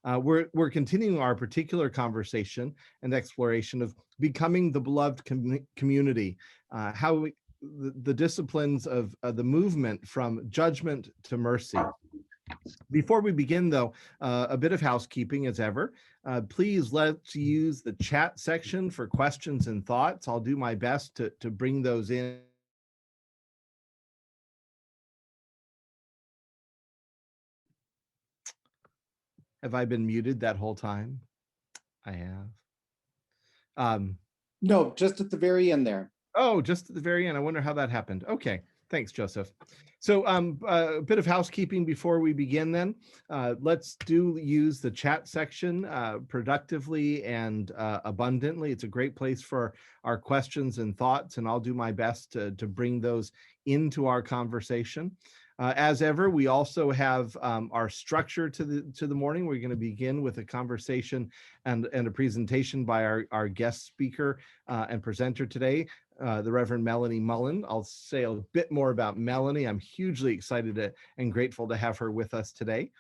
We're continuing our particular conversation and exploration of becoming the beloved community, the disciplines of the movement from judgment to mercy. Before we begin, though, a bit of housekeeping as ever. Please let's use the chat section for questions and thoughts. I'll do my best to bring those in. Have I been muted that whole time? I have. No, just at the very end there. Oh, just at the very end. I wonder how that happened. Okay. Thanks, Joseph. So a bit of housekeeping before we begin then. Let's use the chat section productively and abundantly. It's a great place for our questions and thoughts, and I'll do my best to bring those into our conversation. As ever, we also have our structure to the morning. We're going to begin with a conversation and a presentation by our guest speaker and presenter today, the Reverend Melanie Mullen. I'll say a bit more about Melanie. I'm hugely excited and grateful to have her with us today.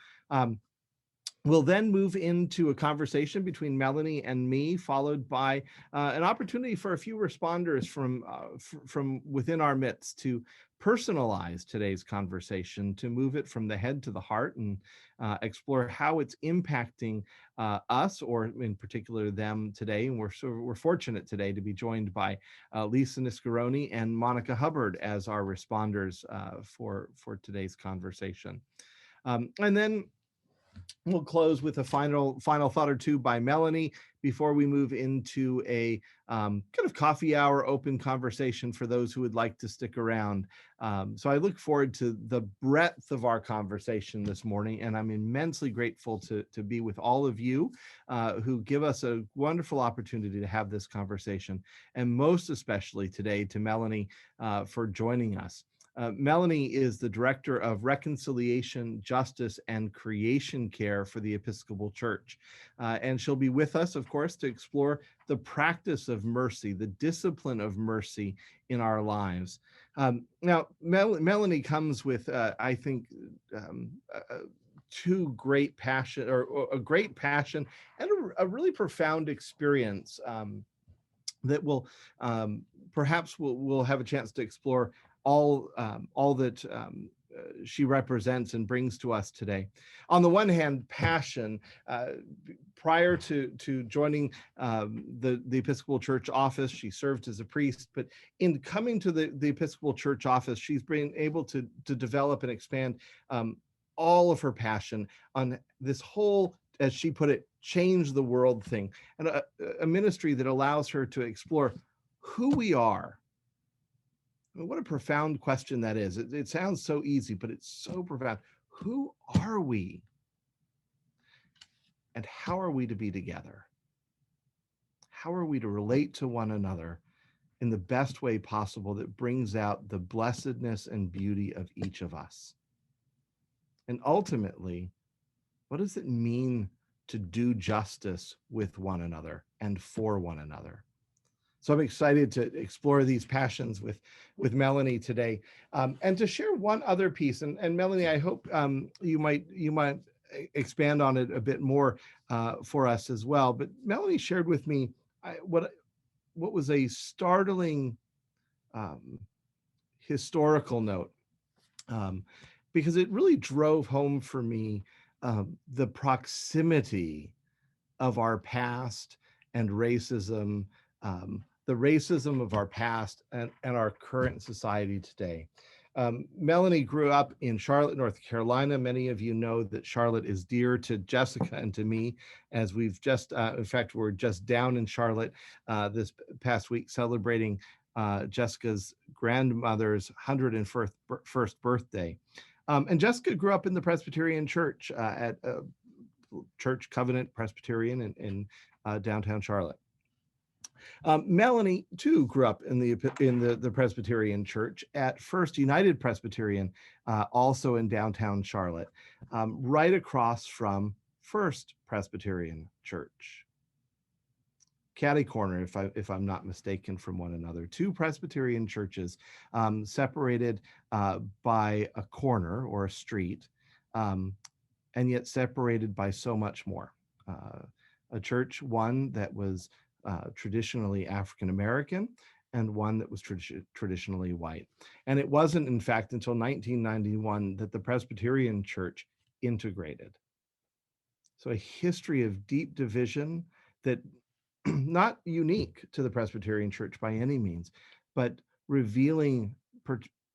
We'll then move into a conversation between Melanie and me, followed by an opportunity for a few responders from within our midst to personalize today's conversation, to move it from the head to the heart and explore how it's impacting us, or in particular them today. And we're fortunate today to be joined by Lisa Niscaroni and Monica Hubbard as our responders for today's conversation. And then we'll close with a final thought or two by Melanie before we move into a kind of coffee hour open conversation for those who would like to stick around. So I look forward to the breadth of our conversation this morning, and I'm immensely grateful to be with all of you who give us a wonderful opportunity to have this conversation, and most especially today to Melanie for joining us. Melanie is the Director of Reconciliation, Justice, and Creation Care for the Episcopal Church. And she'll be with us, of course, to explore the practice of mercy, the discipline of mercy in our lives. Now, Melanie comes with, I think, two great passion, or a great passion and a really profound experience that will perhaps we'll have a chance to explore all that she represents and brings to us today. On the one hand, passion. Prior to joining the Episcopal Church office, she served as a priest, but in coming to the Episcopal Church office, she's been able to develop and expand all of her passion on this whole, as she put it, change the world thing, and a ministry that allows her to explore who we are. What a profound question that is. It sounds so easy, but it's so profound. Who are we? And how are we to be together? How are we to relate to one another in the best way possible that brings out the blessedness and beauty of each of us? And ultimately, what does it mean to do justice with one another and for one another? So I'm excited to explore these passions with Melanie today, and to share one other piece. And Melanie, I hope you might expand on it a bit more for us as well. But Melanie shared with me what was a startling historical note, because it really drove home for me the proximity of our past and racism. The racism of our past and our current society today. Melanie grew up in Charlotte, North Carolina. Many of you know that Charlotte is dear to Jessica and to me, as we've just, in fact, we're just down in Charlotte this past week celebrating Jessica's grandmother's 101st birthday. And Jessica grew up in the Presbyterian Church at Church Covenant Presbyterian in downtown Charlotte. Melanie too grew up in the Presbyterian Church at First United Presbyterian, also in downtown Charlotte, right across from First Presbyterian Church. Catty corner, if I'm not mistaken, from one another. Two Presbyterian churches separated by a corner or a street. and yet separated by so much more. A church, one that was traditionally African American, and one that was traditionally white. And it wasn't, in fact, until 1991 that the Presbyterian Church integrated. So a history of deep division that not unique to the Presbyterian Church by any means, but revealing,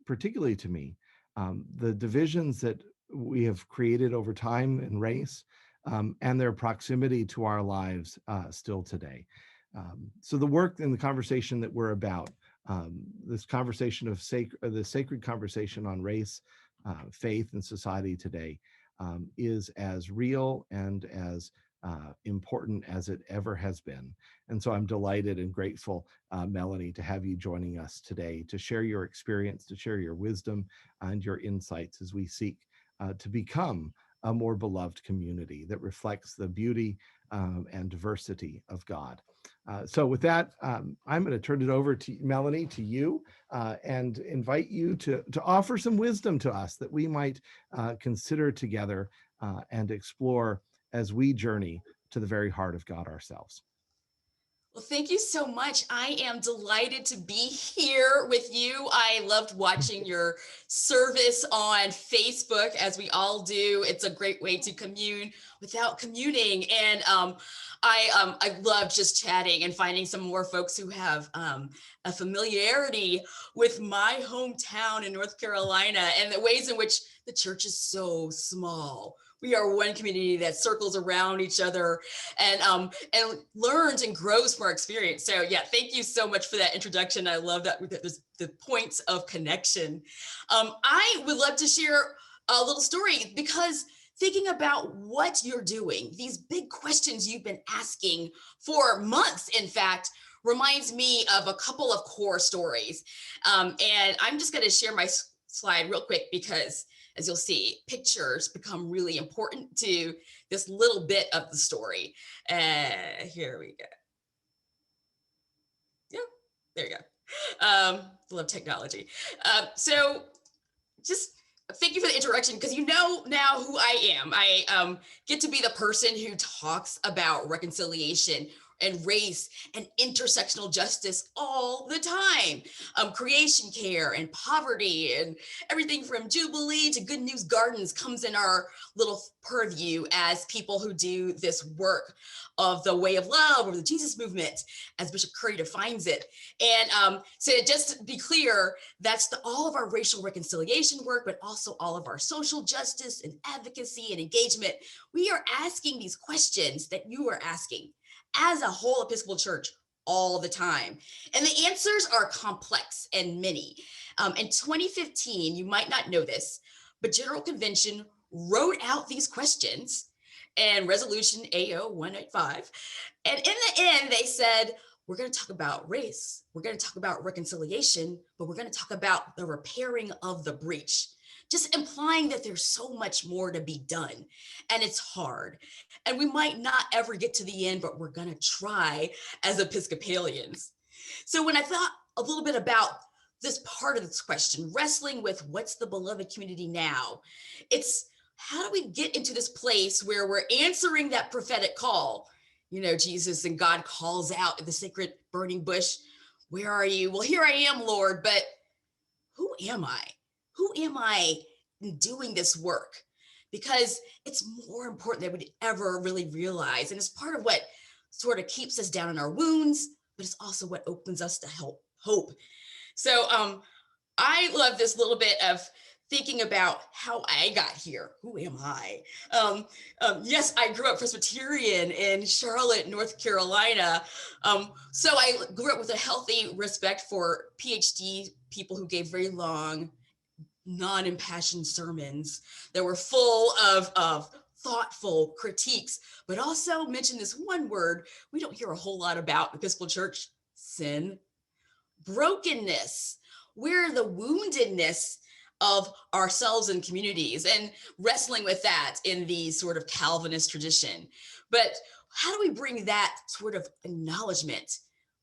particularly to me, the divisions that we have created over time in race, and their proximity to our lives still today. So the work and the conversation that we're about, this conversation of the sacred conversation on race, faith, and society today, is as real and as important as it ever has been. And so I'm delighted and grateful, Melanie, to have you joining us today to share your experience, to share your wisdom and your insights as we seek to become a more beloved community that reflects the beauty and diversity of God. So with that, I'm going to turn it over to Melanie, to you, and invite you to offer some wisdom to us that we might consider together and explore as we journey to the very heart of God ourselves. Well, thank you so much. I am delighted to be here with you. I loved watching your service on Facebook, as we all do. It's a great way to commune without communing. And I love just chatting and finding some more folks who have a familiarity with my hometown in North Carolina and the ways in which the church is so small. We are one community that circles around each other and learns and grows from our experience. So yeah, thank you so much for that introduction. I love that the points of connection. I would love to share a little story, because thinking about what you're doing, these big questions you've been asking for months, in fact, reminds me of a couple of core stories. And I'm just going to share my slide real quick, because as you'll see, pictures become really important to this little bit of the story. Here we go. Yeah, there you go. Love technology. So just thank you for the introduction, because you know now who I am. I get to be the person who talks about reconciliation and race and intersectional justice all the time. Creation care and poverty and everything from Jubilee to Good News Gardens comes in our little purview as people who do this work of the way of love, or the Jesus movement, as Bishop Curry defines it. And so just to be clear, that's all of our racial reconciliation work, but also all of our social justice and advocacy and engagement. We are asking these questions that you are asking as a whole Episcopal Church all the time. And the answers are complex and many. In 2015, you might not know this, but General Convention wrote out these questions and Resolution AO 185. And in the end, they said, we're going to talk about race, we're going to talk about reconciliation, but we're going to talk about the repairing of the breach. Just implying that there's so much more to be done, and it's hard. And we might not ever get to the end, but we're going to try as Episcopalians. So when I thought a little bit about this part of this question, wrestling with what's the beloved community now, it's how do we get into this place where we're answering that prophetic call? You know, Jesus and God calls out at the sacred burning bush, where are you? Well, here I am, Lord, but who am I? Who am I in doing this work? Because it's more important than we'd ever really realize. And it's part of what sort of keeps us down in our wounds, but it's also what opens us to hope. So I love this little bit of thinking about how I got here. Who am I? Yes, I grew up Presbyterian in Charlotte, North Carolina. So I grew up with a healthy respect for PhD people who gave very long, non-impassioned sermons that were full of thoughtful critiques, but also mentioned this one word we don't hear a whole lot about in the Episcopal Church: sin, brokenness. We're the woundedness of ourselves and communities, and wrestling with that in the sort of Calvinist tradition. But how do we bring that sort of acknowledgement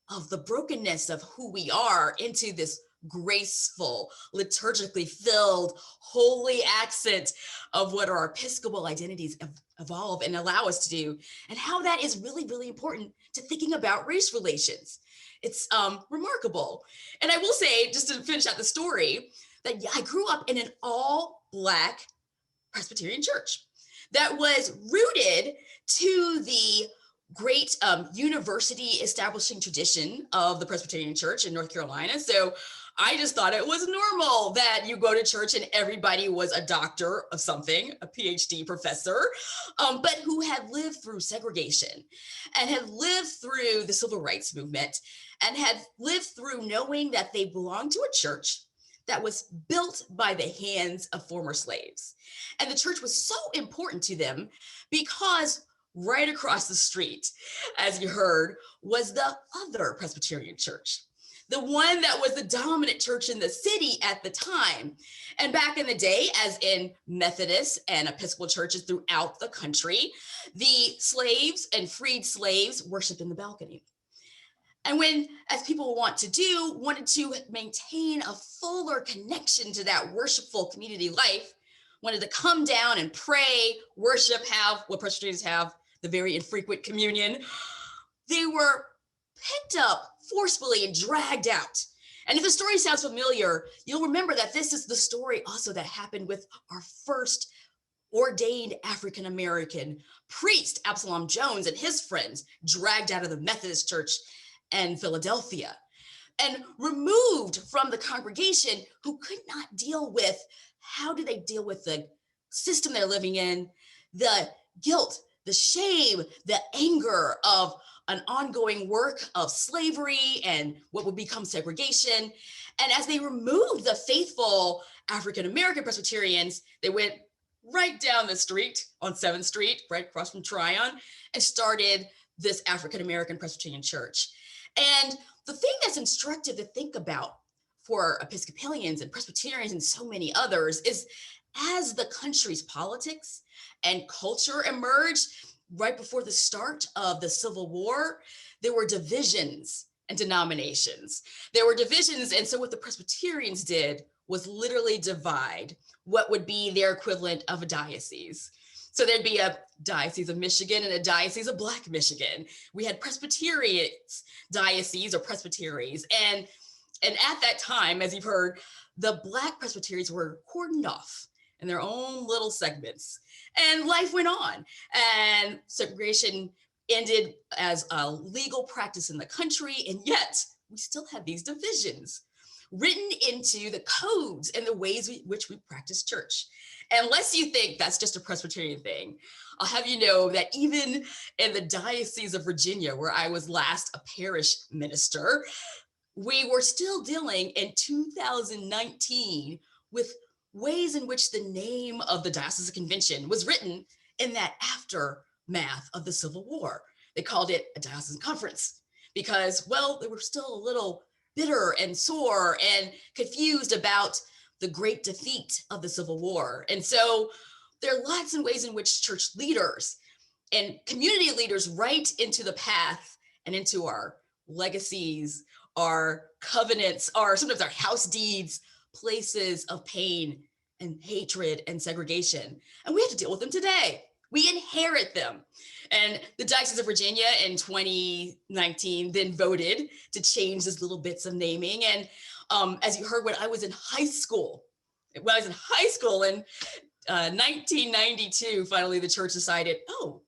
of the brokenness of who we are into this graceful, liturgically filled, holy accent of what our Episcopal identities evolve and allow us to do, and how that is really, really important to thinking about race relations. It's remarkable. And I will say, just to finish out the story, that I grew up in an all-Black Presbyterian church that was rooted to the great university establishing tradition of the Presbyterian Church in North Carolina. So I just thought it was normal that you go to church and everybody was a doctor of something, a PhD professor, but who had lived through segregation and had lived through the civil rights movement and had lived through knowing that they belonged to a church that was built by the hands of former slaves. And the church was so important to them because right across the street, as you heard, was the other Presbyterian church, the one that was the dominant church in the city at the time. And back in the day, as in Methodist and Episcopal churches throughout the country, the slaves and freed slaves worshiped in the balcony. And when, as people wanted to maintain a fuller connection to that worshipful community life, wanted to come down and pray, worship, have what Presbyterians have, the very infrequent communion, they were picked up forcefully and dragged out. And if the story sounds familiar, you'll remember that this is the story also that happened with our first ordained African-American priest, Absalom Jones, and his friends, dragged out of the Methodist Church in Philadelphia and removed from the congregation, who could not deal with, how do they deal with the system they're living in, the guilt, the shame, the anger of an ongoing work of slavery and what would become segregation. And as they removed the faithful African-American Presbyterians, they went right down the street on 7th Street, right across from Tryon, and started this African-American Presbyterian church. And the thing that's instructive to think about for Episcopalians and Presbyterians and so many others is, as the country's politics and culture emerged right before the start of the Civil War, there were divisions and denominations. There were divisions, and so what the Presbyterians did was literally divide what would be their equivalent of a diocese. So there'd be a Diocese of Michigan and a Diocese of Black Michigan. We had Presbyterians, dioceses or presbyteries. And at that time, as you've heard, the Black presbyteries were cordoned off in their own little segments. And life went on. And segregation ended as a legal practice in the country. And yet we still have these divisions written into the codes and the ways which we practice church. Unless you think that's just a Presbyterian thing, I'll have you know that even in the Diocese of Virginia, where I was last a parish minister, we were still dealing in 2019 with ways in which the name of the diocesan convention was written in that aftermath of the Civil War. They called it a diocesan conference because, well, they were still a little bitter and sore and confused about the great defeat of the Civil War. And so there are lots of ways in which church leaders and community leaders write into the path and into our legacies, our covenants, our sometimes our house deeds, places of pain and hatred and segregation. And we have to deal with them today. We inherit them. And the Diocese of Virginia in 2019 then voted to change these little bits of naming. And as you heard, when I was in high school in 1992, finally the church decided, oh,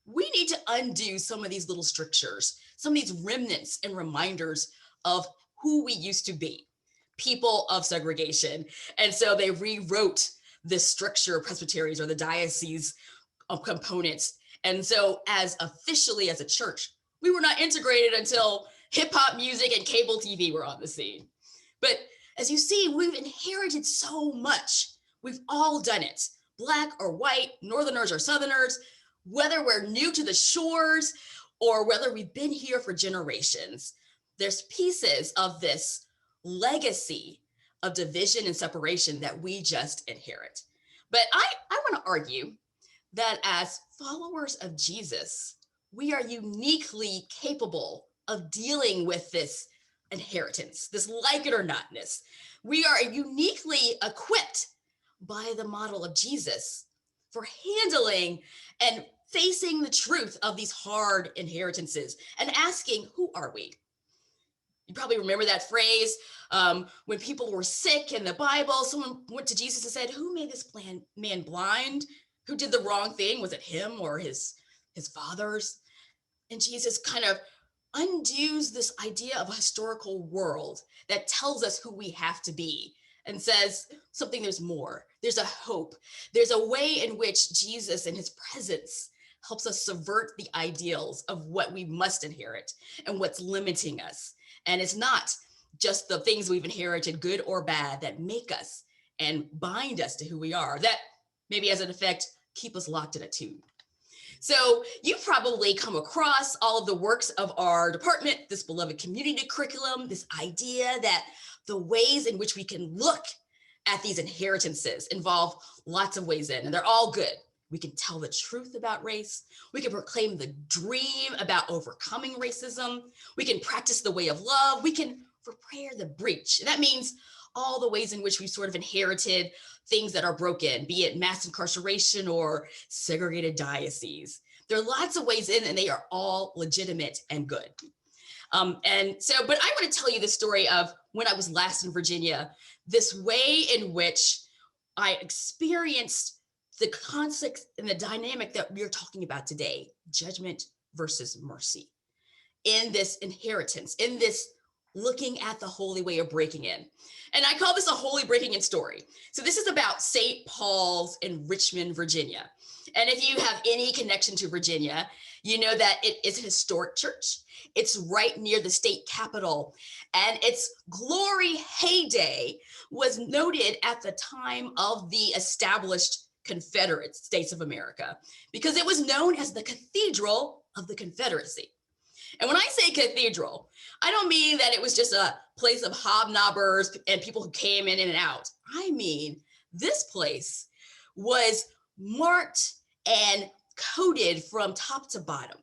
we need to undo some of these little strictures, some of these remnants and reminders of who we used to be, people of segregation. And so they rewrote this structure of presbyteries or the diocese of components. And so as officially as a church, we were not integrated until hip hop music and cable TV were on the scene. But as you see, we've inherited so much. We've all done it, Black or white, Northerners or Southerners, whether we're new to the shores or whether we've been here for generations. There's pieces of this legacy of division and separation that we just inherit. But I want to argue that as followers of Jesus, we are uniquely capable of dealing with this inheritance, this like it or notness. We are uniquely equipped by the model of Jesus for handling and facing the truth of these hard inheritances and asking, who are we? You probably remember that phrase when people were sick in the Bible, someone went to Jesus and said, who made this man blind? Who did the wrong thing? Was it him or his fathers? And Jesus kind of undoes this idea of a historical world that tells us who we have to be and says something, there's more. There's a hope. There's a way in which Jesus and his presence helps us subvert the ideals of what we must inherit and what's limiting us. And it's not just the things we've inherited, good or bad, that make us and bind us to who we are, that maybe as an effect, keep us locked in a tube. So you've probably come across all of the works of our department, this beloved community curriculum, this idea that the ways in which we can look at these inheritances involve lots of ways in, and they're all good. We can tell the truth about race. We can proclaim the dream about overcoming racism. We can practice the way of love. We can repair the breach. And that means all the ways in which we've sort of inherited things that are broken, be it mass incarceration or segregated dioceses. There are lots of ways in, and they are all legitimate and good. But I want to tell you the story of when I was last in Virginia, this way in which I experienced the conflict and the dynamic that we're talking about today, judgment versus mercy, in this inheritance, in this looking at the holy way of breaking in. And I call this a holy breaking in story. So this is about St. Paul's in Richmond, Virginia. And if you have any connection to Virginia, you know that it is a historic church. It's right near the state capitol, and its glory heyday was noted at the time of the established Confederate States of America, because it was known as the Cathedral of the Confederacy. And when I say cathedral, I don't mean that it was just a place of hobnobbers and people who came in and out. I mean, this place was marked and coated from top to bottom.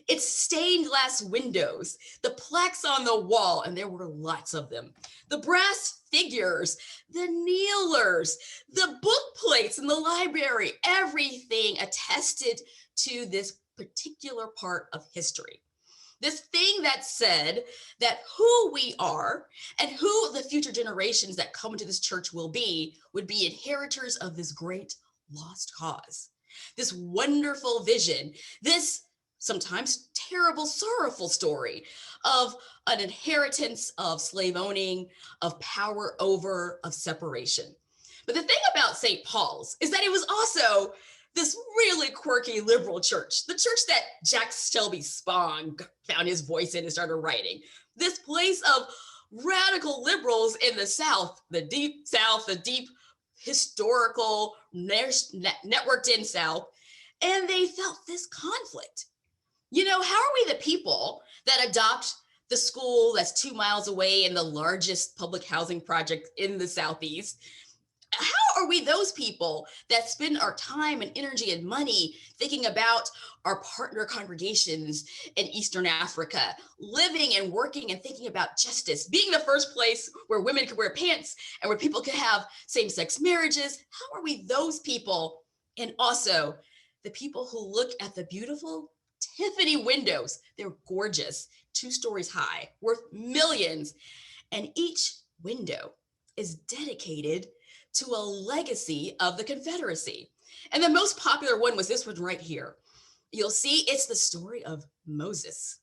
Its stained glass windows, the plaques on the wall, and there were lots of them, the brass figures, the kneelers, the book plates in the library, everything attested to this particular part of history. This thing that said that who we are and who the future generations that come into this church will be would be inheritors of this great lost cause. This wonderful vision, this sometimes terrible, sorrowful story of an inheritance of slave owning, of power over, of separation. But the thing about St. Paul's is that it was also this really quirky liberal church, the church that Jack Shelby Spong found his voice in and started writing. This place of radical liberals in the South, the deep South, the deep historical networked in South, and they felt this conflict. You know, how are we the people that adopt the school that's 2 miles away in the largest public housing project in the Southeast? How are we those people that spend our time and energy and money thinking about our partner congregations in Eastern Africa, living and working and thinking about justice, being the first place where women could wear pants and where people could have same-sex marriages? How are we those people? And also the people who look at the beautiful Tiffany windows. They're gorgeous, 2 stories high, worth millions. And each window is dedicated to a legacy of the Confederacy. And the most popular one was this one right here. You'll see it's the story of Moses.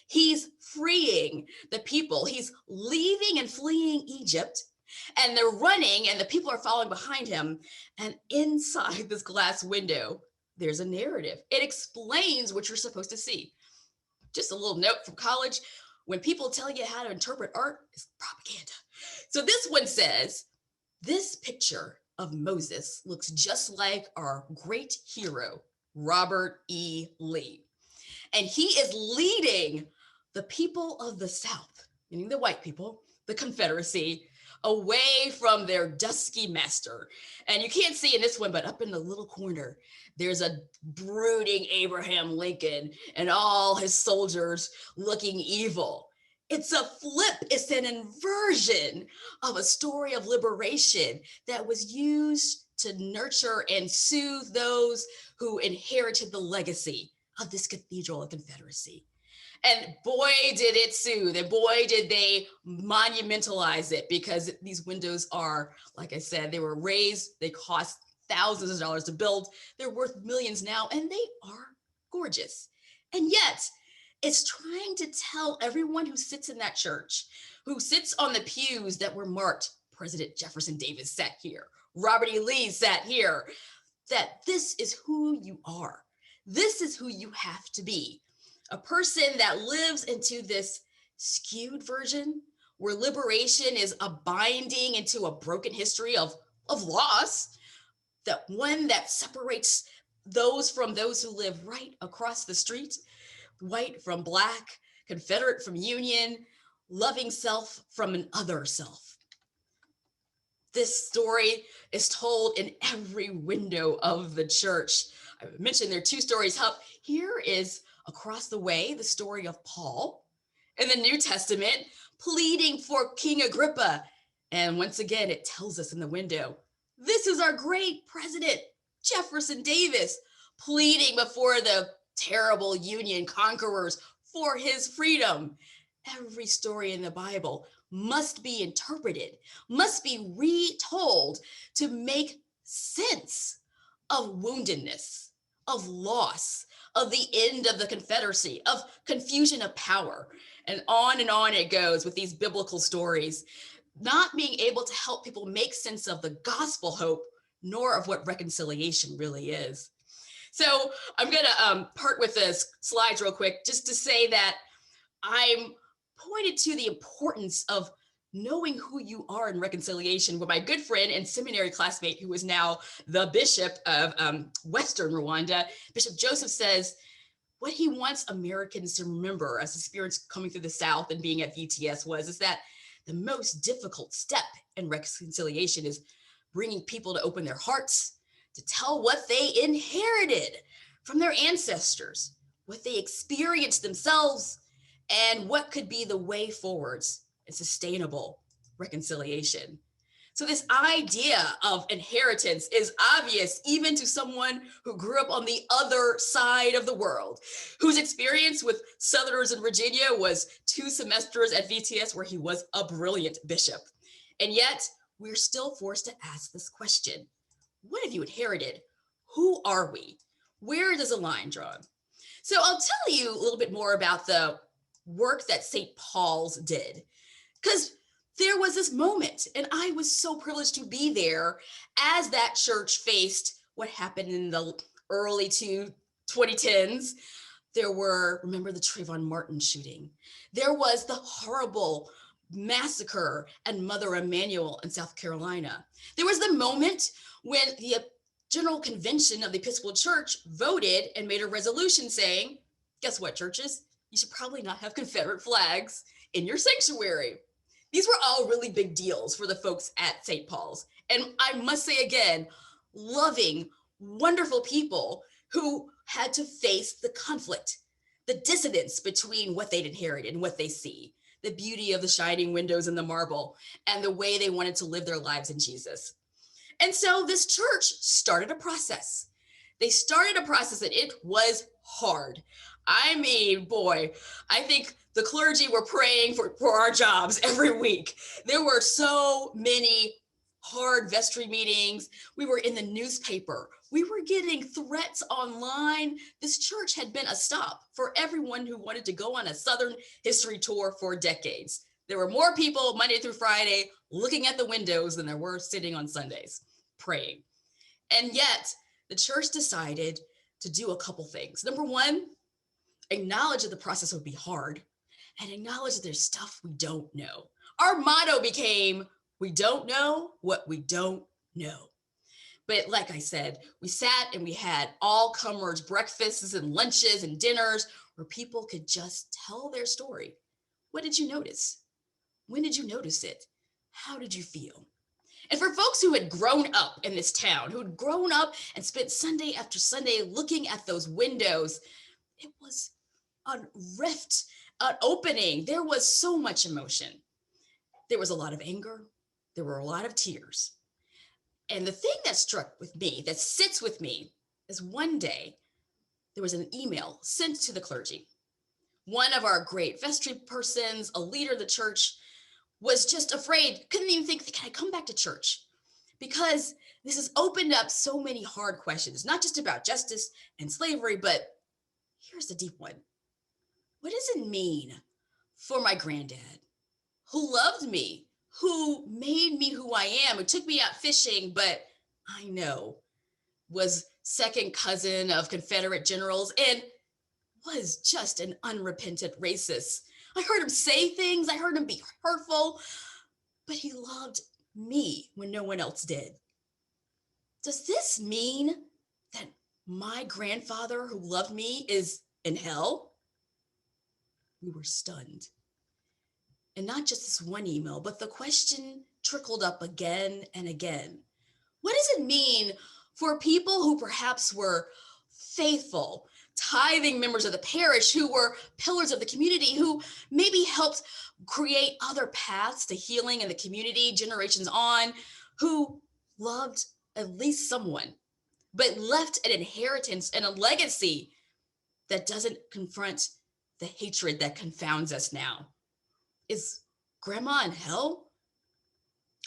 He's freeing the people. He's leaving and fleeing Egypt, and they're running, and the people are following behind him. And inside this glass window, there's a narrative. It explains what you're supposed to see. Just a little note from college. When people tell you how to interpret art, it's propaganda. So this one says, this picture of Moses looks just like our great hero, Robert E. Lee. And he is leading the people of the South, meaning the white people, the Confederacy, away from their dusky master. And you can't see in this one, but up in the little corner, there's a brooding Abraham Lincoln and all his soldiers looking evil. It's a flip. It's an inversion of a story of liberation that was used to nurture and soothe those who inherited the legacy of this cathedral of Confederacy. And boy, did it soothe, and boy, did they monumentalize it, because these windows are, like I said, they were raised, they cost thousands of dollars to build, they're worth millions now, and they are gorgeous. And yet, it's trying to tell everyone who sits in that church, who sits on the pews that were marked, President Jefferson Davis sat here, Robert E. Lee sat here, that this is who you are. This is who you have to be. A person that lives into this skewed version where liberation is a binding into a broken history of loss, that one that separates those from those who live right across the street, white from Black, Confederate from Union, loving self from an other self. This story is told in every window of the church. I mentioned there are two stories up. Here is across the way, the story of Paul in the New Testament pleading for King Agrippa. And once again, it tells us in the window, this is our great president, Jefferson Davis, pleading before the terrible Union conquerors for his freedom. Every story in the Bible must be interpreted, must be retold to make sense of woundedness, of loss, of the end of the Confederacy, of confusion of power. And on it goes with these biblical stories, not being able to help people make sense of the gospel hope, nor of what reconciliation really is. So I'm going to part with this slides real quick, just to say that I'm pointed to the importance of knowing who you are in reconciliation with my good friend and seminary classmate, who is now the bishop of Western Rwanda. Bishop Joseph says what he wants Americans to remember as experience coming through the South and being at VTS is that the most difficult step in reconciliation is bringing people to open their hearts, to tell what they inherited from their ancestors, what they experienced themselves, and what could be the way forwards and sustainable reconciliation. So this idea of inheritance is obvious even to someone who grew up on the other side of the world, whose experience with Southerners in Virginia was 2 semesters at VTS where he was a brilliant bishop. And yet we're still forced to ask this question. What have you inherited? Who are we? Where does the line draw? So I'll tell you a little bit more about the work that St. Paul's did, because there was this moment, and I was so privileged to be there as that church faced what happened in the early 2010s. There were, remember the Trayvon Martin shooting. There was the horrible massacre at Mother Emanuel in South Carolina. There was the moment when the General Convention of the Episcopal Church voted and made a resolution saying, guess what, churches? You should probably not have Confederate flags in your sanctuary. These were all really big deals for the folks at St. Paul's. And I must say again, loving, wonderful people who had to face the conflict, the dissonance between what they'd inherited and what they see, the beauty of the shining windows and the marble, and the way they wanted to live their lives in Jesus. And so this church started a process. They started a process, and it was hard. I mean, boy, I think the clergy were praying for our jobs every week. There were so many hard vestry meetings. We were in the newspaper. We were getting threats online. This church had been a stop for everyone who wanted to go on a Southern history tour for decades. There were more people Monday through Friday looking at the windows than there were sitting on Sundays praying. And yet the church decided to do a couple things. Number one, acknowledge that the process would be hard, and acknowledge that there's stuff we don't know. Our motto became, we don't know what we don't know. But like I said, we sat and we had all comers breakfasts and lunches and dinners where people could just tell their story. What did you notice? When did you notice it? How did you feel? And for folks who had grown up in this town, who had grown up and spent Sunday after Sunday looking at those windows, it was a rift an opening. There was so much emotion. There was a lot of anger. There were a lot of tears. And the thing that struck with me, that sits with me, is one day there was an email sent to the clergy. One of our great vestry persons, a leader of the church, was just afraid, couldn't even think, can I come back to church? Because this has opened up so many hard questions, not just about justice and slavery, but here's the deep one. What does it mean for my granddad, who loved me, who made me who I am, who took me out fishing, but I know was second cousin of Confederate generals and was just an unrepentant racist? I heard him say things, I heard him be hurtful, but he loved me when no one else did. Does this mean that my grandfather who loved me is in hell? We were stunned. And not just this one email, but the question trickled up again and again. What does it mean for people who perhaps were faithful, tithing members of the parish, who were pillars of the community, who maybe helped create other paths to healing in the community generations on, who loved at least someone, but left an inheritance and a legacy that doesn't confront the hatred that confounds us now? Is grandma in hell?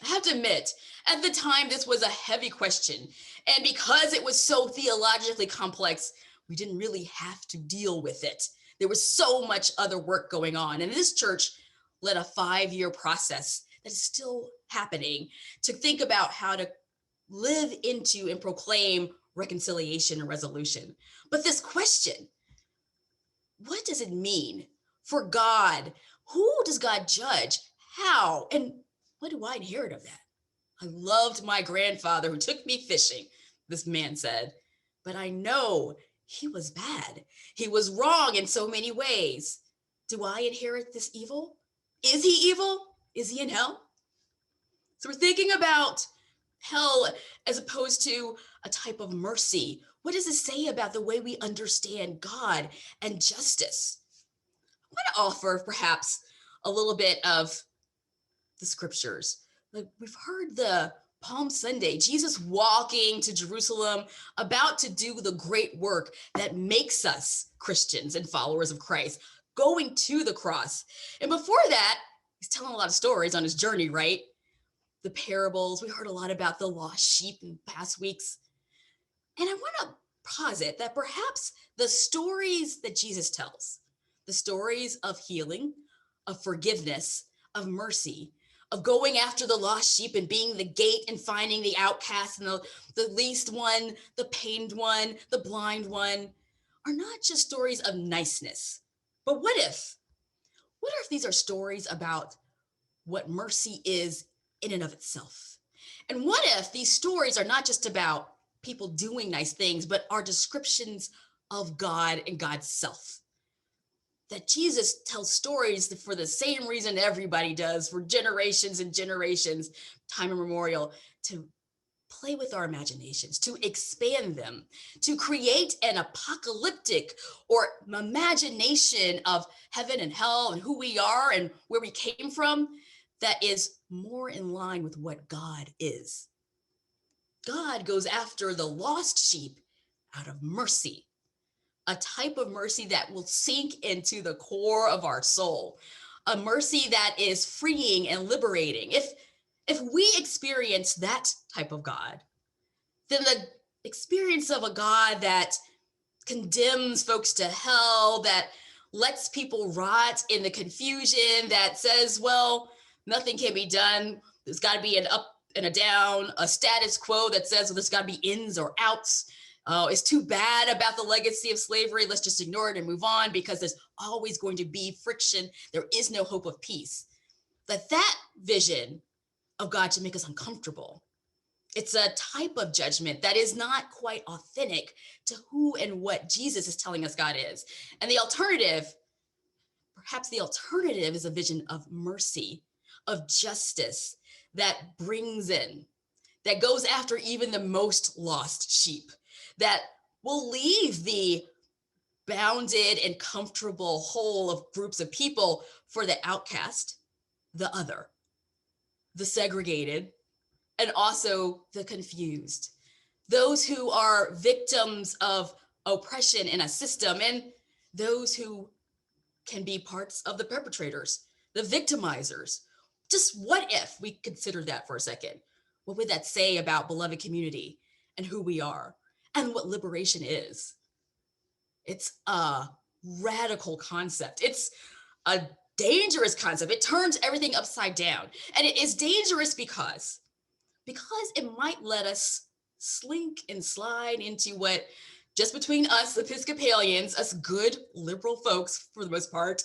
I have to admit, at the time, this was a heavy question. And because it was so theologically complex, we didn't really have to deal with it. There was so much other work going on. And this church led a 5-year process that is still happening to think about how to live into and proclaim reconciliation and resolution. But this question, what does it mean for God? Who does God judge? How? And what do I inherit of that? I loved my grandfather who took me fishing, this man said, but I know he was bad. He was wrong in so many ways. Do I inherit this evil? Is he evil? Is he in hell? So we're thinking about hell as opposed to a type of mercy. What does it say about the way we understand God and justice? I want to offer perhaps a little bit of the scriptures. Like we've heard the Palm Sunday, Jesus walking to Jerusalem, about to do the great work that makes us Christians and followers of Christ, going to the cross. And before that, he's telling a lot of stories on his journey, right? The parables, we heard a lot about the lost sheep in past weeks. And I want to posit that perhaps the stories that Jesus tells, the stories of healing, of forgiveness, of mercy, of going after the lost sheep and being the gate and finding the outcast and the least one, the pained one, the blind one, are not just stories of niceness. But what if these are stories about what mercy is in and of itself? And what if these stories are not just about people doing nice things, but are descriptions of God and God's self? That Jesus tells stories for the same reason everybody does for generations and generations, time immemorial, to play with our imaginations, to expand them, to create an apocalyptic or imagination of heaven and hell and who we are and where we came from that is more in line with what God is. God goes after the lost sheep out of mercy, a type of mercy that will sink into the core of our soul, a mercy that is freeing and liberating. If we experience that type of God, then the experience of a God that condemns folks to hell, that lets people rot in the confusion, that says, well, nothing can be done. There's got to be an up and a down, a status quo that says, well, there's got to be ins or outs. It's too bad about the legacy of slavery. Let's just ignore it and move on because there's always going to be friction. There is no hope of peace. That vision of God should make us uncomfortable. It's a type of judgment that is not quite authentic to who and what Jesus is telling us God is. And the alternative, perhaps the alternative, is a vision of mercy, of justice that brings in, that goes after even the most lost sheep, that will leave the bounded and comfortable whole of groups of people for the outcast, the other, the segregated, and also the confused, those who are victims of oppression in a system, and those who can be parts of the perpetrators, the victimizers. Just what if we consider that for a second? What would that say about beloved community and who we are and what liberation is? It's a radical concept. It's a dangerous concept. It turns everything upside down. And it is dangerous because it might let us slink and slide into what, just between us Episcopalians, us good liberal folks for the most part,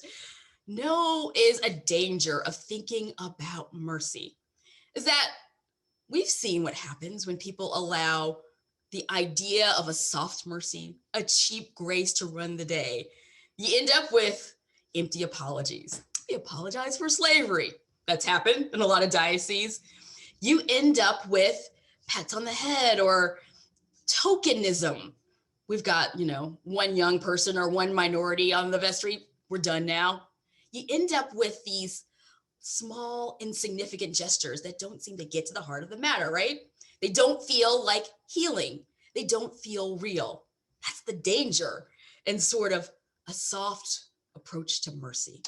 know is a danger of thinking about mercy. Is that we've seen what happens when people allow the idea of a soft mercy, a cheap grace to run the day. You end up with empty apologies. We apologize for slavery. That's happened in a lot of dioceses. You end up with pats on the head or tokenism. We've got, one young person or one minority on the vestry. We're done now. You end up with these small, insignificant gestures that don't seem to get to the heart of the matter, right? They don't feel like healing. They don't feel real. That's the danger in sort of a soft approach to mercy.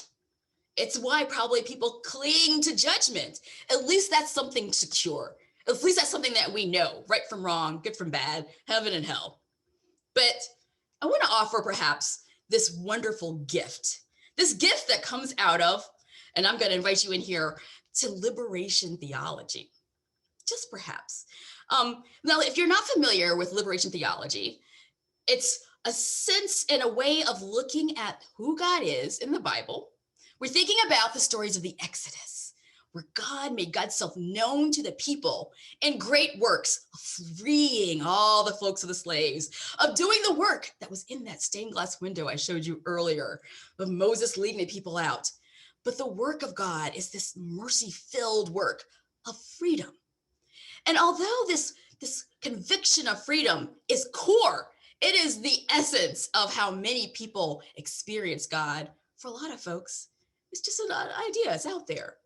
It's why probably people cling to judgment. At least that's something secure. At least that's something that we know, right from wrong, good from bad, heaven and hell. But I want to offer perhaps this wonderful gift, this gift that comes out of, and I'm going to invite you in here, to liberation theology, just perhaps. Now, if you're not familiar with liberation theology, it's a sense and a way of looking at who God is in the Bible. We're thinking about the stories of the Exodus, where God made God's self known to the people in great works of freeing all the folks of the slaves, of doing the work that was in that stained glass window I showed you earlier, of Moses leading the people out. But the work of God is this mercy-filled work of freedom. And although this conviction of freedom is core, it is the essence of how many people experience God. For a lot of folks, it's just an idea. It's out there.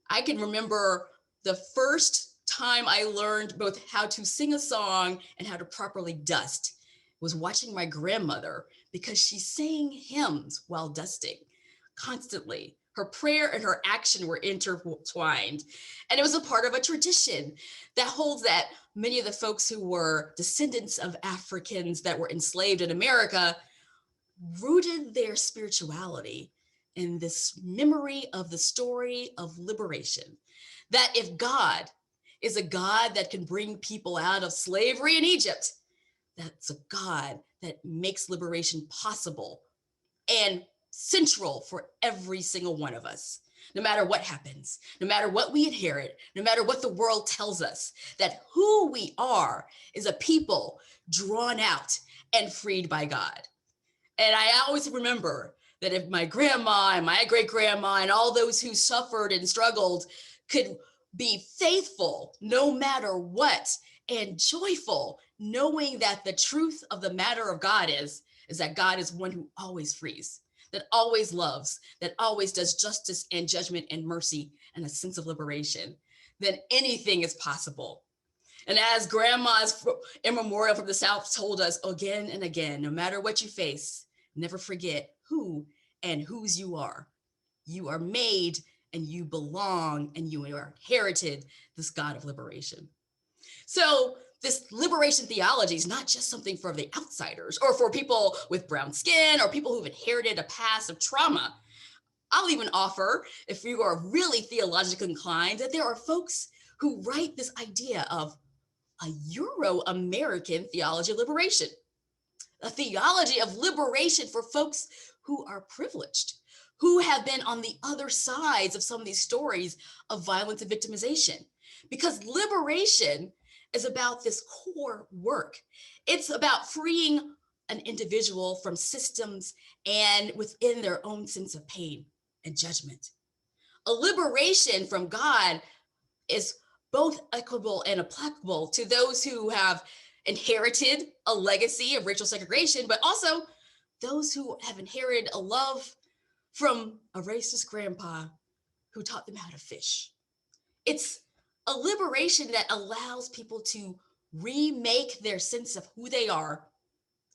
I can remember the first time I learned both how to sing a song and how to properly dust was watching my grandmother, because she sang hymns while dusting constantly. Her prayer and her action were intertwined. And it was a part of a tradition that holds that many of the folks who were descendants of Africans that were enslaved in America rooted their spirituality in this memory of the story of liberation. That if God is a God that can bring people out of slavery in Egypt, that's a God that makes liberation possible and central for every single one of us, no matter what happens, no matter what we inherit, no matter what the world tells us, that who we are is a people drawn out and freed by God. And I always remember that if my grandma and my great-grandma and all those who suffered and struggled could be faithful no matter what, and joyful, knowing that the truth of the matter of God is that God is one who always frees, that always loves, that always does justice and judgment and mercy and a sense of liberation, then anything is possible. And as grandmas immemorial from the South told us again and again, no matter what you face, never forget who and whose you are. You are made and you belong and you are inherited this God of liberation. So this liberation theology is not just something for the outsiders or for people with brown skin or people who've inherited a past of trauma. I'll even offer, if you are really theologically inclined, that there are folks who write this idea of a Euro-American theology of liberation, a theology of liberation for folks who are privileged, who have been on the other sides of some of these stories of violence and victimization. Because liberation is about this core work. It's about freeing an individual from systems and within their own sense of pain and judgment. A liberation from God is both equitable and applicable to those who have inherited a legacy of racial segregation, but also those who have inherited a love from a racist grandpa who taught them how to fish. It's a liberation that allows people to remake their sense of who they are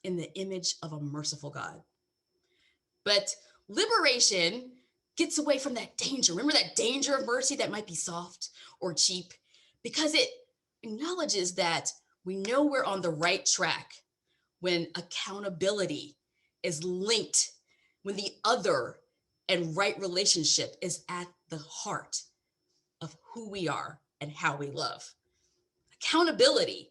in the image of a merciful God. But liberation gets away from that danger. Remember that danger of mercy that might be soft or cheap, because it acknowledges that we know we're on the right track when accountability is linked, when the other and right relationship is at the heart of who we are and how we love. Accountability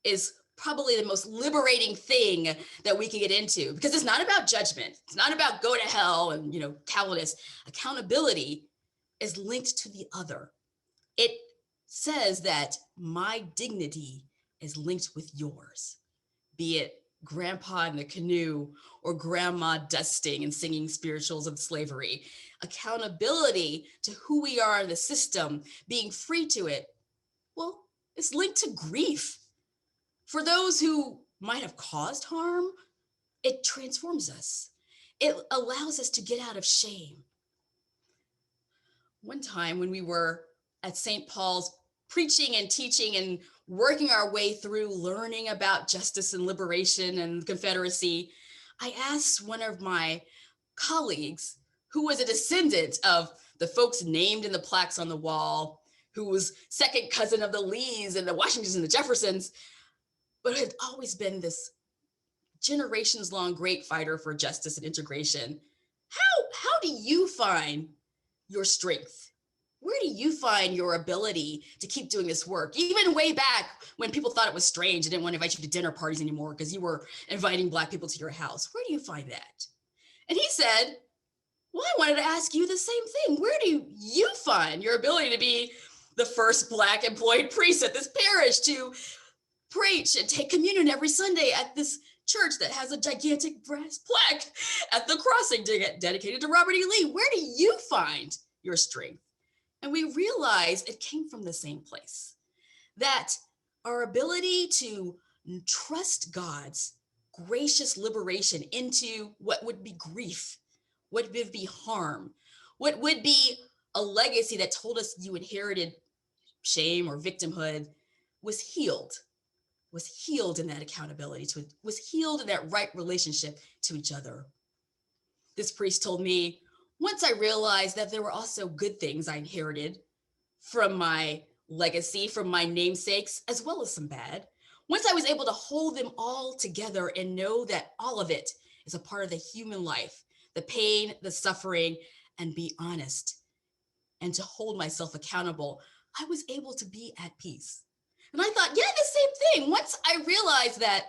is probably the most liberating thing that we can get into, because it's not about judgment. It's not about go to hell and, cowardice. Accountability is linked to the other. It says that my dignity is linked with yours, be it grandpa in the canoe or grandma dusting and singing spirituals of slavery. Accountability to who we are in the system, being free to it, well, it's linked to grief. For those who might have caused harm, it transforms us. It allows us to get out of shame. One time when we were at St. Paul's preaching and teaching and working our way through learning about justice and liberation and the Confederacy, I asked one of my colleagues, who was a descendant of the folks named in the plaques on the wall, who was second cousin of the Lees and the Washingtons and the Jeffersons, but had always been this generations-long great fighter for justice and integration. How do you find your strength? Where do you find your ability to keep doing this work? Even way back when people thought it was strange and didn't want to invite you to dinner parties anymore because you were inviting Black people to your house. Where do you find that? And he said, well, I wanted to ask you the same thing. Where do you find your ability to be the first Black employed priest at this parish, to preach and take communion every Sunday at this church that has a gigantic brass plaque at the crossing dedicated to Robert E. Lee? Where do you find your strength? And we realized it came from the same place, that our ability to trust God's gracious liberation into what would be grief, what would be harm, what would be a legacy that told us you inherited shame or victimhood, was healed in that accountability, was healed in that right relationship to each other. This priest told me, once I realized that there were also good things I inherited from my legacy, from my namesakes, as well as some bad, once I was able to hold them all together and know that all of it is a part of the human life, the pain, the suffering, and be honest, and to hold myself accountable, I was able to be at peace. And I thought, yeah, the same thing. Once I realized that,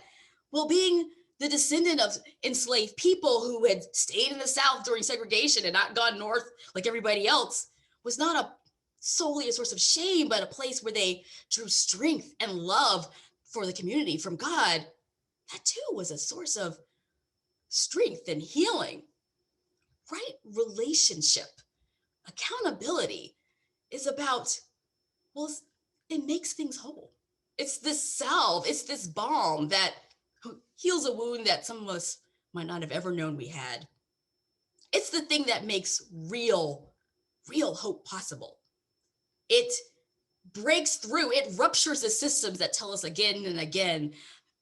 well, being the descendant of enslaved people who had stayed in the South during segregation and not gone north like everybody else, was not solely a source of shame, but a place where they drew strength and love for the community from God. That too was a source of strength and healing. Right relationship, accountability is about, well, it makes things whole. It's this salve, it's this balm that heals a wound that some of us might not have ever known we had. It's the thing that makes real hope possible. It breaks through, it ruptures the systems that tell us again and again,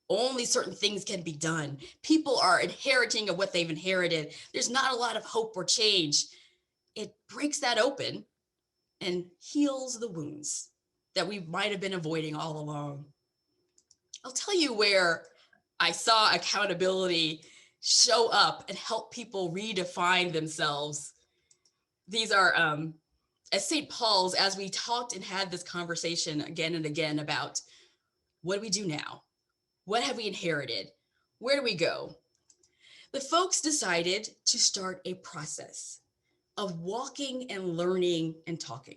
only certain things can be done. People are inheriting of what they've inherited. There's not a lot of hope or change. It breaks that open and heals the wounds that we might have been avoiding all along. I'll tell you where I saw accountability show up and help people redefine themselves. These are at St. Paul's, as we talked and had this conversation again and again about what do we do now? What have we inherited? Where do we go? The folks decided to start a process of walking and learning and talking.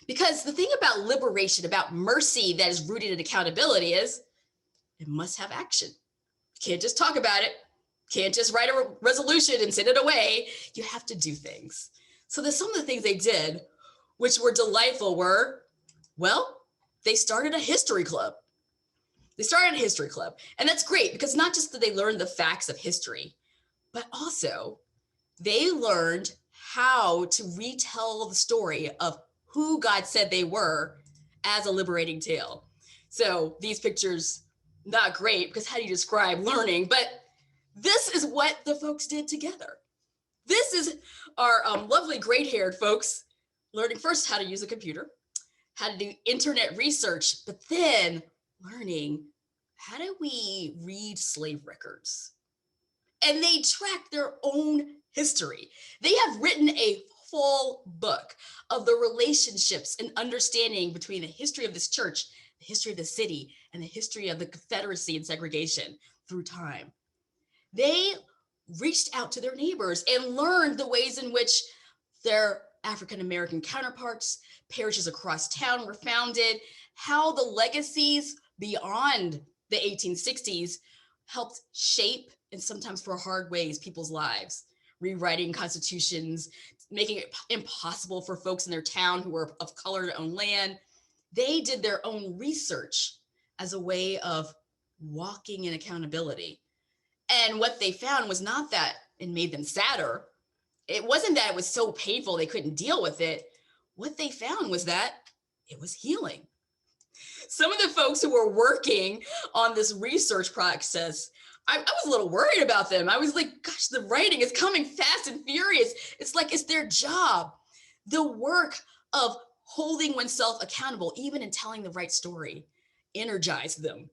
Because the thing about liberation, about mercy that is rooted in accountability is it must have action. You can't just talk about it. Can't just write a resolution and send it away. You have to do things. So there's some of the things they did, which were delightful, were, well, they started a history club. They started a history club. And that's great because not just did they learn the facts of history, but also they learned how to retell the story of who God said they were as a liberating tale. So these pictures, not great, because how do you describe learning? But this is what the folks did together. This is our lovely gray-haired folks learning first how to use a computer, how to do internet research, but then learning how do we read slave records? And they track their own history. They have written a full book of the relationships and understanding between the history of this church, the history of the city, and the history of the Confederacy and segregation through time. They reached out to their neighbors and learned the ways in which their African American counterparts, parishes across town were founded, how the legacies beyond the 1860s helped shape, and sometimes for hard ways, people's lives, rewriting constitutions, making it impossible for folks in their town who were of color to own land. They did their own research as a way of walking in accountability. And what they found was not that it made them sadder. It wasn't that it was so painful they couldn't deal with it. What they found was that it was healing. Some of the folks who were working on this research process, I was a little worried about them. I was like, gosh, the writing is coming fast and furious. It's like it's their job. The work of holding oneself accountable, even in telling the right story, energized them.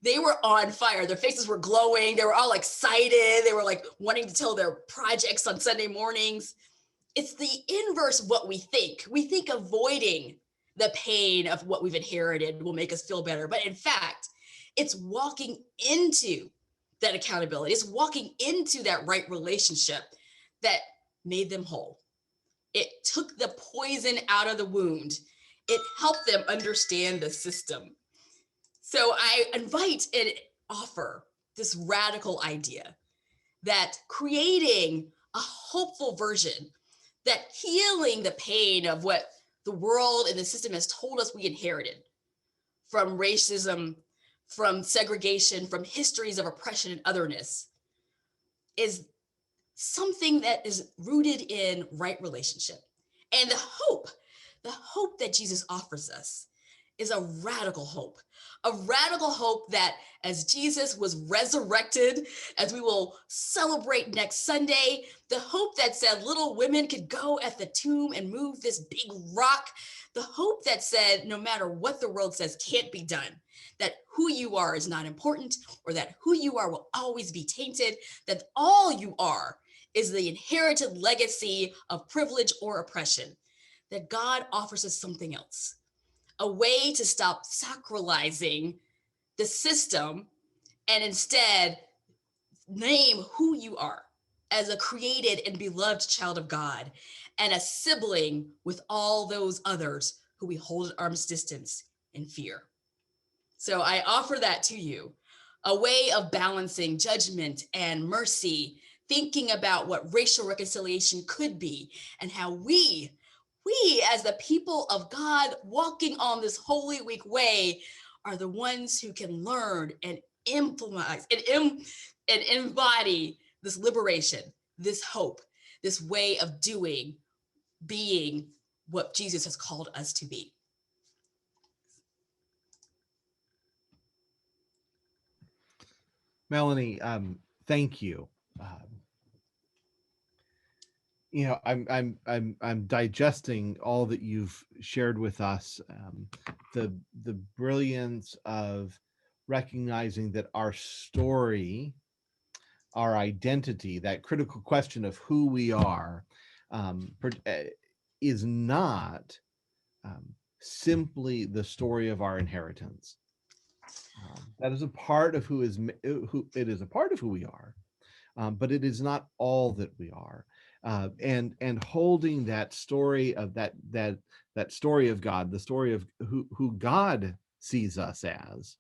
They were on fire. Their faces were glowing. They were all excited. They were like wanting to tell their projects on Sunday mornings. It's the inverse of what we think. We think avoiding the pain of what we've inherited will make us feel better. But in fact, it's walking into that accountability. It's walking into that right relationship that made them whole. It took the poison out of the wound. It helped them understand the system. So I invite and offer this radical idea that creating a hopeful version, that healing the pain of what the world and the system has told us we inherited from racism, from segregation, from histories of oppression and otherness, is something that is rooted in right relationship. And the hope that Jesus offers us is a radical hope that as Jesus was resurrected, as we will celebrate next Sunday, the hope that said little women could go at the tomb and move this big rock, the hope that said no matter what the world says can't be done, that who you are is not important, or that who you are will always be tainted, that all you are is the inherited legacy of privilege or oppression, that God offers us something else. A way to stop sacralizing the system and instead name who you are as a created and beloved child of God and a sibling with all those others who we hold at arm's distance in fear. So I offer that to you, a way of balancing judgment and mercy, thinking about what racial reconciliation could be and how we as the people of God walking on this Holy Week way are the ones who can learn and implement and embody this liberation, this hope, this way of being what Jesus has called us to be. Melanie, thank you. I'm digesting all that you've shared with us. The brilliance of recognizing that our story, our identity, that critical question of who we are, is not simply the story of our inheritance. That is a part of who it is a part of who we are, but it is not all that we are. And holding that story of that story of God, the story of who God sees us as,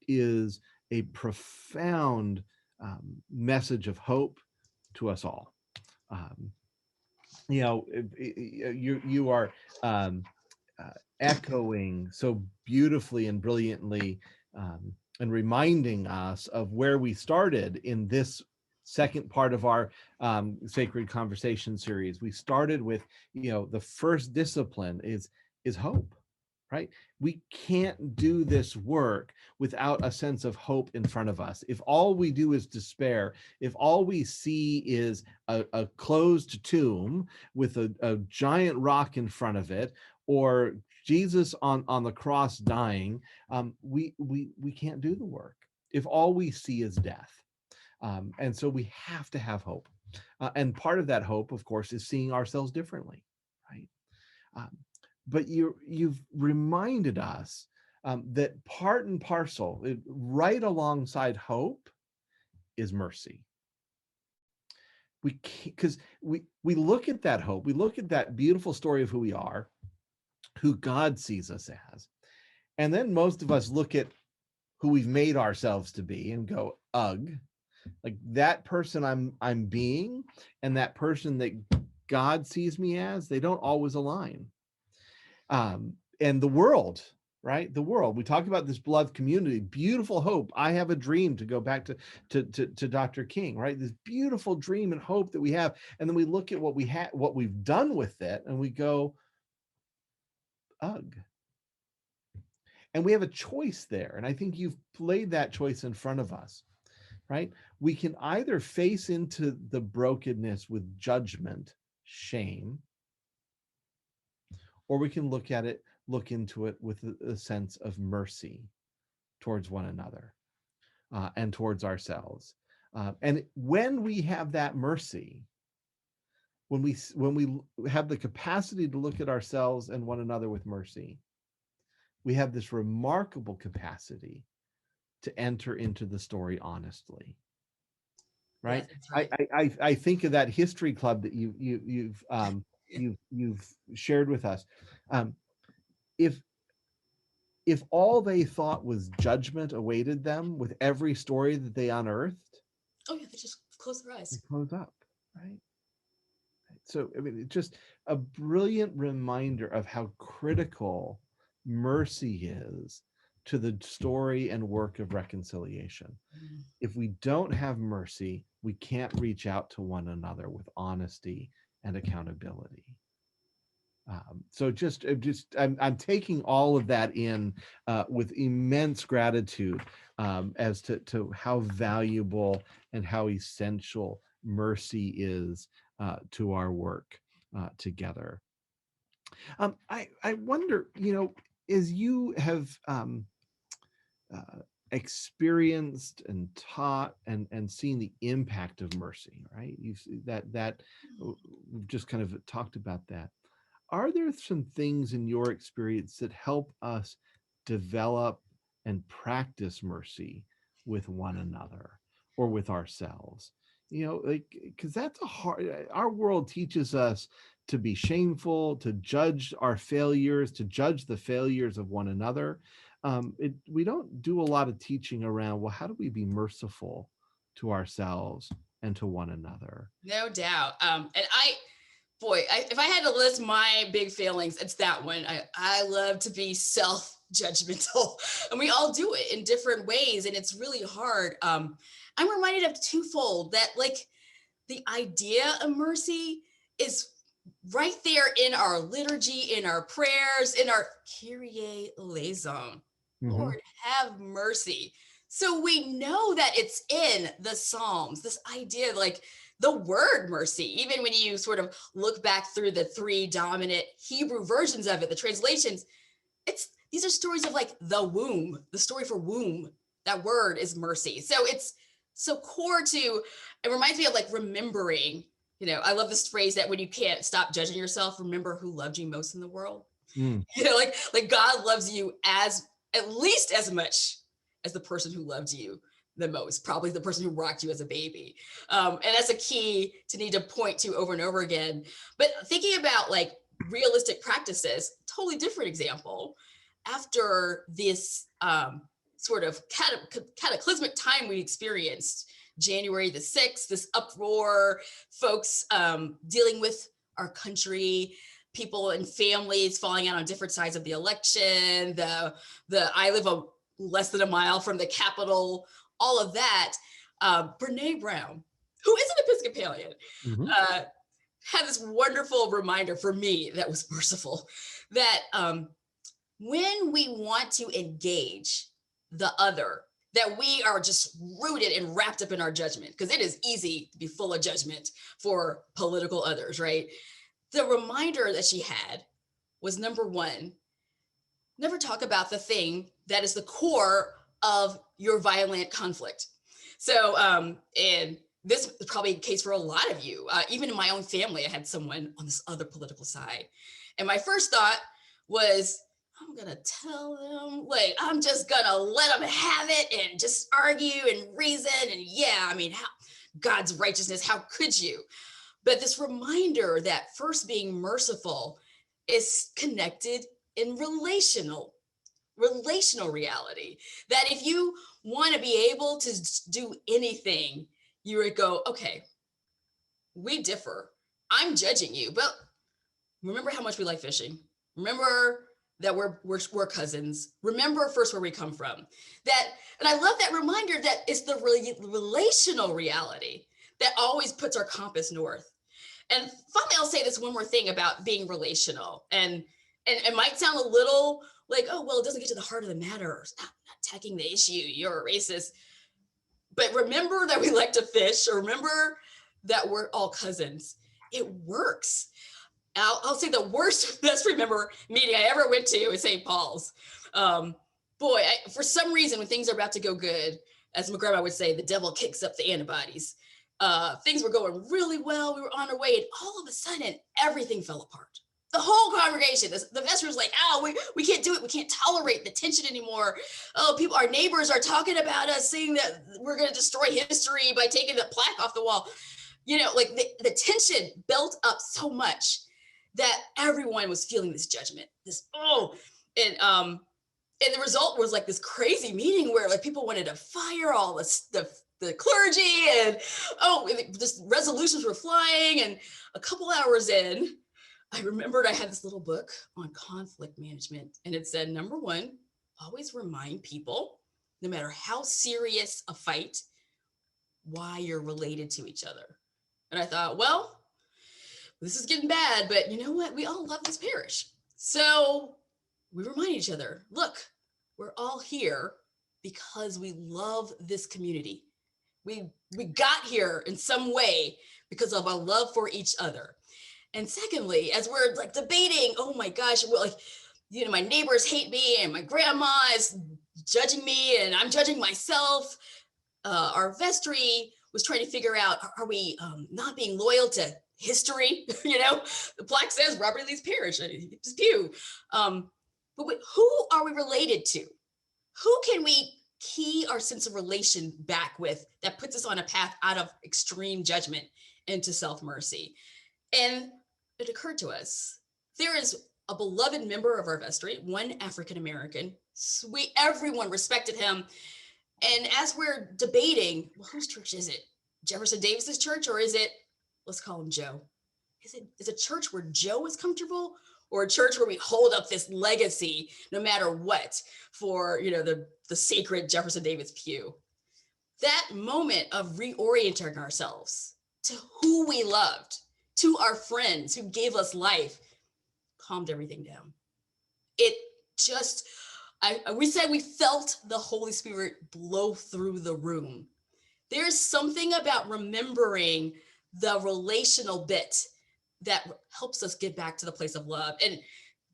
is a profound message of hope to us all. You are echoing so beautifully and brilliantly and reminding us of where we started in this second part of our Sacred Conversation series. We started with, the first discipline is hope, right? We can't do this work without a sense of hope in front of us. If all we do is despair, if all we see is a closed tomb with a giant rock in front of it, or Jesus on the cross dying, we can't do the work if all we see is death. And so we have to have hope. And part of that hope, of course, is seeing ourselves differently, right? But you've reminded us that part and parcel, right alongside hope, is mercy. Because we look at that hope, we look at that beautiful story of who we are, who God sees us as, and then most of us look at who we've made ourselves to be and go, ugh, like that person I'm being and that person that God sees me as, they don't always align. And the world, right? The world, we talk about this beloved community, beautiful hope. I have a dream, to go back to Dr. King, right? This beautiful dream and hope that we have. And then we look at what we've done with it, and we go, ugh. And we have a choice there. And I think you've laid that choice in front of us, right? We can either face into the brokenness with judgment, shame, or we can look into it with a sense of mercy towards one another and towards ourselves. And when we have that mercy, when we have the capacity to look at ourselves and one another with mercy, we have this remarkable capacity to enter into the story honestly. Right? Yeah, right. I think of that history club that you've shared with us. If all they thought was judgment awaited them with every story that they unearthed, Oh yeah, they just close their eyes. they close up, right? So I mean, it's just a brilliant reminder of how critical mercy is to the story and work of reconciliation. If we don't have mercy, we can't reach out to one another with honesty and accountability. So I'm taking all of that in with immense gratitude as to how valuable and how essential mercy is to our work together. I wonder, as you have experienced and taught and seen the impact of mercy, right? That we've just kind of talked about that. Are there some things in your experience that help us develop and practice mercy with one another or with ourselves? Because that's our world teaches us to be shameful, to judge our failures, to judge the failures of one another. We don't do a lot of teaching around, well, how do we be merciful to ourselves and to one another? No doubt. And if I had to list my big failings, it's that one. I love to be self-judgmental, and we all do it in different ways, and it's really hard. I'm reminded of twofold that, like, the idea of mercy is right there in our liturgy, in our prayers, in our Kyrie eleison. Mm-hmm. Lord, have mercy. So we know that it's in the Psalms, this idea, like the word mercy, even when you sort of look back through the three dominant Hebrew versions of it, the translations, these are stories of like the womb, the story for womb. That word is mercy. So it's so core to, it reminds me of like remembering, I love this phrase that when you can't stop judging yourself, remember who loved you most in the world. Like God loves you at least as much as the person who loved you the most, probably the person who rocked you as a baby. And that's a key to need to point to over and over again. But thinking about like realistic practices, totally different example. After this sort of cataclysmic time we experienced, January the 6th, this uproar, folks dealing with our country, people and families falling out on different sides of the election, I live less than a mile from the Capitol, all of that. Brene Brown who is an Episcopalian, Mhm. had this wonderful reminder for me that was merciful, that when we want to engage the other, that we are just rooted and wrapped up in our judgment, because it is easy to be full of judgment for political others, right? The reminder that she had was, number one, never talk about the thing that is the core of your violent conflict. So, and this is probably the case for a lot of you. Even in my own family, I had someone on this other political side. And my first thought was, I'm going to tell them, like, I'm just going to let them have it and just argue and reason. And yeah, I mean, God's righteousness, how could you? But this reminder that first being merciful is connected in relational reality, that if you want to be able to do anything, you would go, okay, we differ. I'm judging you, but remember how much we like fishing. Remember that we're cousins. Remember first where we come from. That, and I love that reminder that it's the relational reality that always puts our compass north. And finally, I'll say this one more thing about being relational. And it might sound a little like, oh, well, it doesn't get to the heart of the matter. It's not attacking the issue. You're a racist. But remember that we like to fish, or remember that we're all cousins. It works. I'll say the worst, best remember meeting I ever went to is St. Paul's. For some reason, when things are about to go good, as my grandma would say, the devil kicks up the antibodies. Things were going really well. We were on our way, and all of a sudden, everything fell apart. The whole congregation, the vestry was like, oh, we can't do it. We can't tolerate the tension anymore. Oh, our neighbors are talking about us, saying that we're going to destroy history by taking the plaque off the wall. You know, like the tension built up so much that everyone was feeling this judgment, and the result was like this crazy meeting where like people wanted to fire all the clergy, and just resolutions were flying. And a couple hours in, I remembered I had this little book on conflict management, and it said, number one, always remind people, no matter how serious a fight, why you're related to each other. And I thought, well, this is getting bad, but you know what? We all love this parish. So we remind each other, look, we're all here because we love this community. We got here in some way because of our love for each other. And secondly, as we're like debating, oh my gosh, well, like, you know, my neighbors hate me and my grandma is judging me and I'm judging myself. Our vestry was trying to figure out, are we not being loyal to history? You know, the plaque says Robert Lee's parish, it's pew. But who are we related to? Who can we key our sense of relation back with that puts us on a path out of extreme judgment into self-mercy? And it occurred to us, there is a beloved member of our vestry, one African-American, sweet, everyone respected him. And as we're debating, well, whose church is it? Jefferson Davis's church, or is it, let's call him Joe? Is a church where Joe is comfortable, or a church where we hold up this legacy no matter what for, you know, the sacred Jefferson Davis pew? That moment of reorienting ourselves to who we loved, to our friends who gave us life, calmed everything down. It just, we said we felt the Holy Spirit blow through the room. There's something about remembering the relational bit that helps us get back to the place of love. And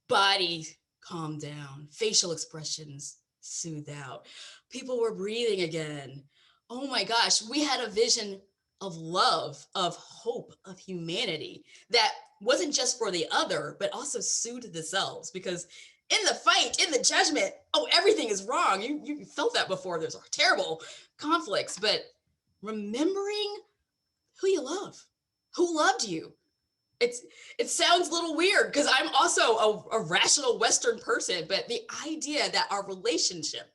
body calm down, facial expressions soothe out. People were breathing again. Oh my gosh, we had a vision of love, of hope, of humanity that wasn't just for the other, but also soothed the selves. Because in the fight, in the judgment, everything is wrong. You felt that before. There's terrible conflicts, but remembering who you love, who loved you. It sounds a little weird because I'm also a rational Western person, but the idea that our relationship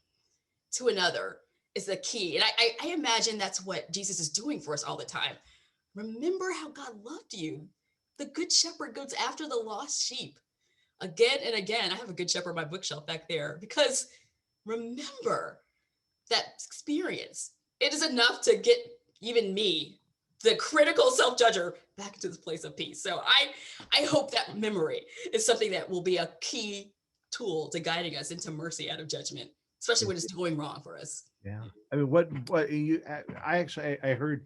to another is the key. And I imagine that's what Jesus is doing for us all the time. Remember how God loved you. The good shepherd goes after the lost sheep again and again. I have a good shepherd on my bookshelf back there, because remember that experience. It is enough to get even me the critical self-judger back into this place of peace. So I hope that memory is something that will be a key tool to guiding us into mercy out of judgment, especially when it's going wrong for us. Yeah. I mean, what you, I heard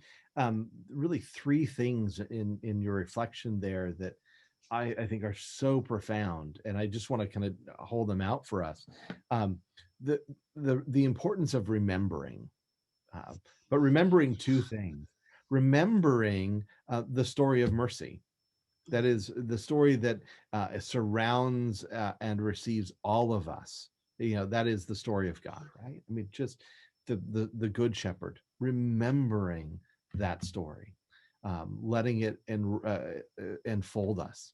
really three things in your reflection there that I think are so profound, and I just want to kind of hold them out for us. The importance of remembering, but remembering two things. Remembering the story of mercy. That is the story that surrounds and receives all of us. You know, that is the story of God, right? I mean, just the good shepherd, remembering that story, letting it enfold us.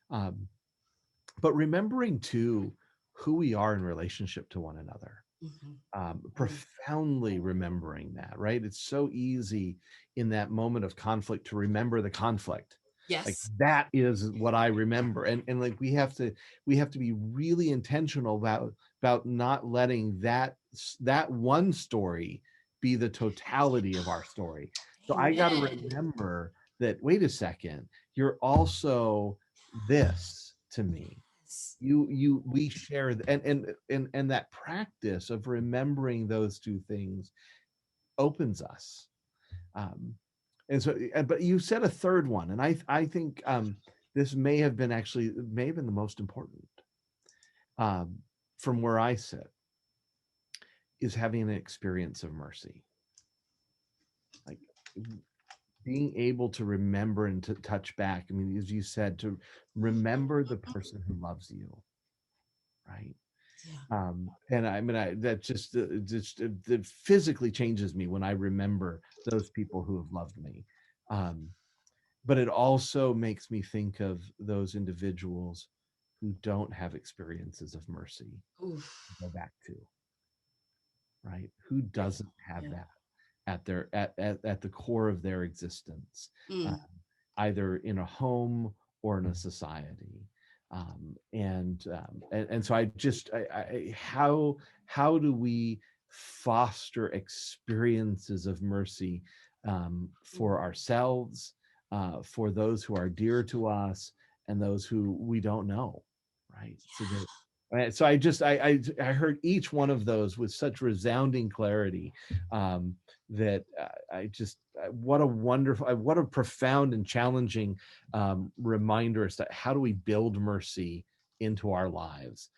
But remembering too who we are in relationship to one another. Profoundly remembering that, right? It's so easy in that moment of conflict to remember the conflict. Yes. Like that is what I remember. And like we have to be really intentional about not letting that one story be the totality of our story. So I got to remember that, wait a second, you're also this to me. We share, and that practice of remembering those two things opens us. And so, but you said a third one, and I think this may have been the most important from where I sit, is having an experience of mercy. Like being able to remember and to touch back. I mean, as you said, to remember the person who loves you, right? Yeah. And I mean, that just it physically changes me when I remember those people who have loved me. But it also makes me think of those individuals who don't have experiences of mercy to go back to, right? Who doesn't have that at the core of their existence, either in a home or in a society. And so how do we foster experiences of mercy for ourselves, for those who are dear to us, and those who we don't know, right? So I heard each one of those with such resounding clarity, that what a profound and challenging reminder as to how do we build mercy into our lives.